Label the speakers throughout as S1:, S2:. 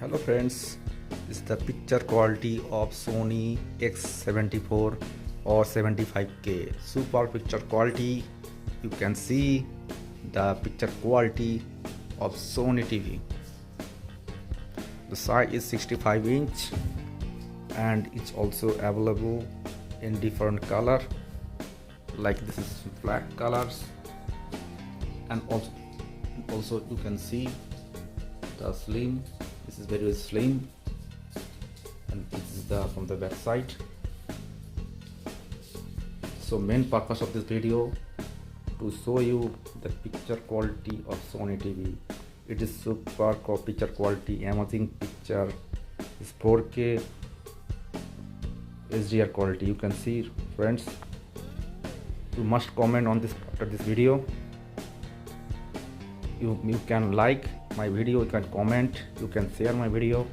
S1: Hello friends, this is the picture quality of Sony x74 or 75k. Super picture quality. You can see the picture quality of Sony TV. The size is 65-inch and it's also available in different color, like this is black colors, and also you can see the slim. This is very slim, and this is the from the back side. So main purpose of this video to show you the picture quality of Sony TV. It is super picture quality, amazing picture. It's 4K HDR quality. You can see, friends. You must comment on this after this video. You can like my video, you can comment, you can share my video.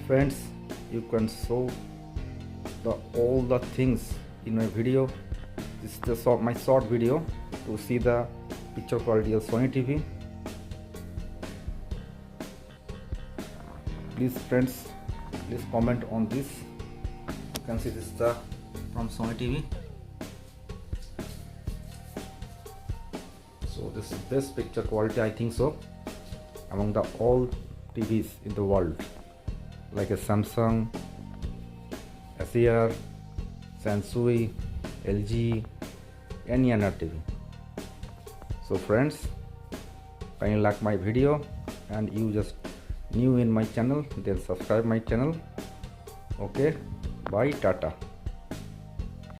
S1: Friends, you can show all the things in my video. This is my short video to see the picture quality of Sony TV. Please friends, please comment on this. You can see this is the from Sony TV. So this is best picture quality, I think so, among the all TVs in the world, like a Samsung, Acer, Samsung, LG, any other TV. So friends, kindly like my video, and you just new in my channel, then subscribe my channel. Okay, bye, tata.